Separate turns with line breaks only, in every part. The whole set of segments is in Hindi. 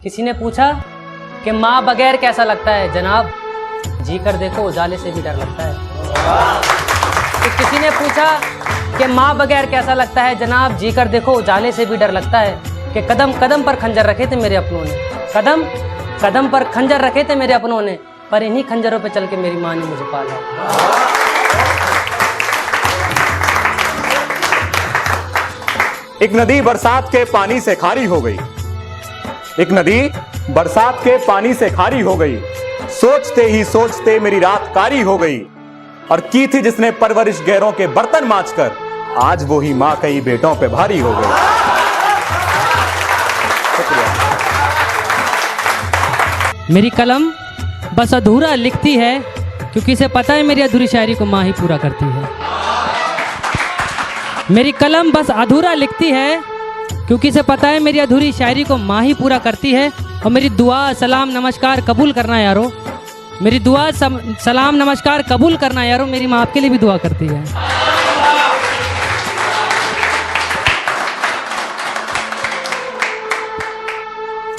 किसी ने पूछा कि माँ बगैर कैसा लगता है जनाब, जी कर देखो उजाले से भी डर लगता है। तो किसी ने पूछा कि माँ बगैर कैसा लगता है जनाब, जी कर देखो उजाले से भी डर लगता है। कि कदम कदम पर खंजर रखे थे मेरे अपनों ने, कदम कदम पर खंजर रखे थे मेरे अपनों ने, पर इन्हीं खंजरों पे चल के मेरी माँ ने मुझे पाला।
एक नदी बरसात के पानी से खारी हो गई, एक नदी बरसात के पानी से खारी हो गई, सोचते ही सोचते मेरी रात कारी हो गई। और की थी जिसने परवरिश गैरों के बर्तन मांजकर, आज वो ही मां कई बेटों पे भारी हो गई।
मेरी कलम बस अधूरा लिखती है, क्योंकि इसे पता है मेरी अधूरी शायरी को माँ ही पूरा करती है। मेरी कलम बस अधूरा लिखती है, क्योंकि इसे पता है मेरी अधूरी शायरी को माँ ही पूरा करती है। और मेरी दुआ सलाम नमस्कार कबूल करना यारो, मेरी दुआ सलाम नमस्कार कबूल करना यारो, मेरी माँ आपके लिए भी दुआ करती है।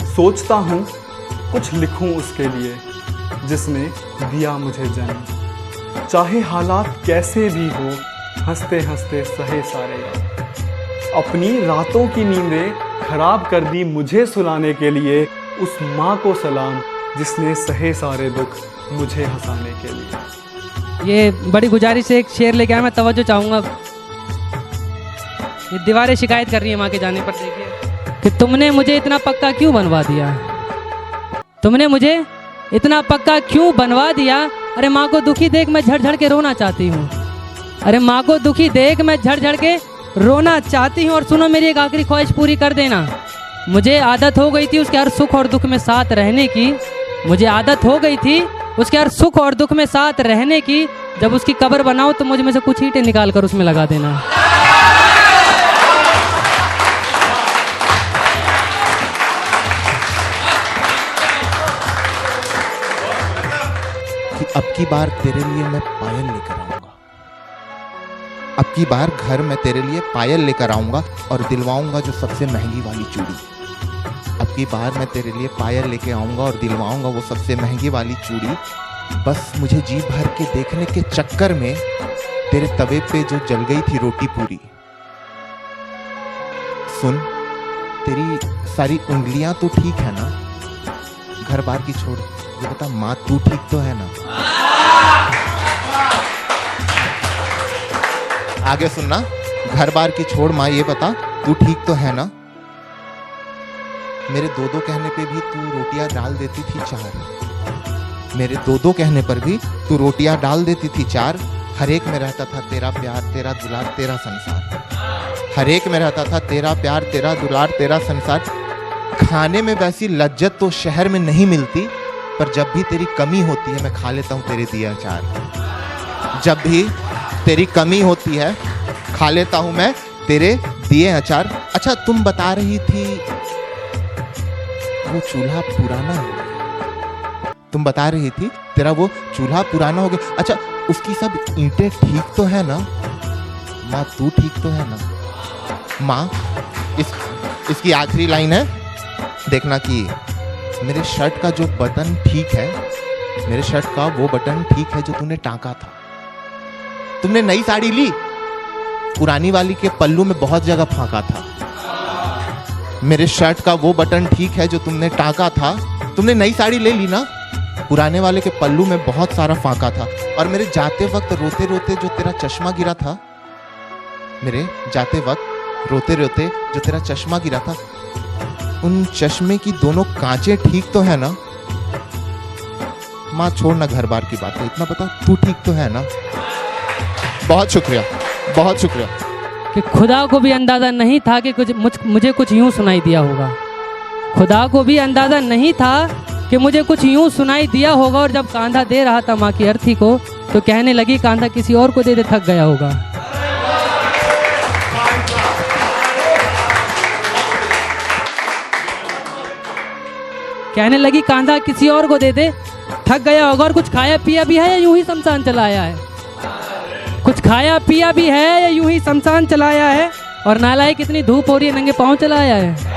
सोचता हूँ कुछ लिखूं उसके लिए जिसने दिया मुझे जन्म, चाहे हालात कैसे भी हो हंसते हंसते सहे सारे यार। अपनी रातों की नींदें खराब कर दी मुझे सुलाने के लिए, उस माँ को सलाम जिसने सहे सारे दुख मुझे हंसाने के लिए।
ये बड़ी गुजारिश से एक शेर लेके आया, मैं तवज्जो चाहूँगा। ये दीवारें शिकायत कर रही है माँ के जाने पर। देखिए कि तुमने मुझे इतना पक्का क्यों बनवा दिया, तुमने मुझे इतना पक्का क्यों बनवा दिया। अरे माँ को दुखी देख मैं झड़ झड़ के रोना चाहती हूँ, अरे माँ को दुखी देख मैं झड़ झड़ के रोना चाहती हूँ। और सुनो मेरी एक आखिरी ख्वाहिश पूरी कर देना। मुझे आदत हो गई थी उसके हर सुख और दुख में साथ रहने की, मुझे आदत हो गई थी उसके हर सुख और दुख में साथ रहने की। जब उसकी कब्र बनाओ तो मुझे में से कुछ ईंटें निकाल कर उसमें लगा देना।
अब की बार तेरे लिए मैं पायल लेकर आऊंगा, अब की बार घर में तेरे लिए पायल लेकर आऊंगा और दिलवाऊंगा जो सबसे महंगी वाली चूड़ी। अब की बार मैं तेरे लिए पायल लेके आऊंगा और दिलवाऊंगा वो सबसे महंगी वाली चूड़ी। बस मुझे जी भर के देखने के चक्कर में तेरे तवे पे जो जल गई थी रोटी पूरी। सुन, तेरी सारी उंगलियां तो ठीक है ना, घर बार की छोड़, ये बता माँ तू ठीक तो है ना। आगे सुनना, घर बार की छोड़ माँ ये बता तू ठीक तो है ना। मेरे दो कहने पे भी तू रोटियां डाल देती थी चार, मेरे दो कहने पर भी तू रोटियां डाल देती थी चार। हर एक में रहता था तेरा प्यार तेरा दुलार तेरा संसार, हर एक में रहता था तेरा प्यार तेरा दुलार तेरा संसार। खाने में वैसी लज्जत तो शहर में नहीं मिलती, पर जब भी तेरी कमी होती है मैं खा लेता हूँ तेरे दिए अचार। जब भी तेरी कमी होती है खा लेता हूँ मैं तेरे दिए अचार। अच्छा, तुम बता रही थी वो चूल्हा पुराना हो गया, तुम बता रही थी तेरा वो चूल्हा पुराना हो गया। अच्छा, उसकी सब ईंटें ठीक तो है ना माँ, तू ठीक तो है ना माँ। इसकी आखिरी लाइन है, देखना कि मेरे शर्ट का जो बटन ठीक है, मेरे शर्ट का वो बटन ठीक है जो तूने टांका था। तुमने नई साड़ी ली, पुरानी वाली के पल्लू में बहुत जगह फांका था। मेरे शर्ट का वो बटन ठीक है जो तुमने टांका था। तुमने नई साड़ी ले ली ना, पुराने वाले के पल्लू में बहुत सारा फांका था। और मेरे जाते वक्त रोते रोते जो तेरा चश्मा गिरा था, मेरे जाते वक्त रोते रोते जो तेरा चश्मा गिरा था, उन चश्मे की दोनों कांचें ठीक तो है ना माँ। छोड़ना घर बार की बात है, इतना बता तू ठीक तो है ना। बहुत शुक्रिया, बहुत शुक्रिया।
कि खुदा को भी अंदाज़ा नहीं था कि मुझे कुछ यूं सुनाई दिया होगा, खुदा को भी अंदाज़ा नहीं था कि मुझे कुछ यूं सुनाई दिया होगा। और जब कांधा दे रहा था माँ की अर्थी को, तो कहने लगी कांधा किसी और को दे दे, थक गया होगा। कहने लगी कांधा किसी और को दे दे, थक गया होगा। और कुछ खाया पिया भी है या यूं ही शमशान चला आया है, कुछ खाया पिया भी है या यूं ही शमशान चला आया है। और नालायक इतनी धूप हो रही है नंगे पाँव चला आया है।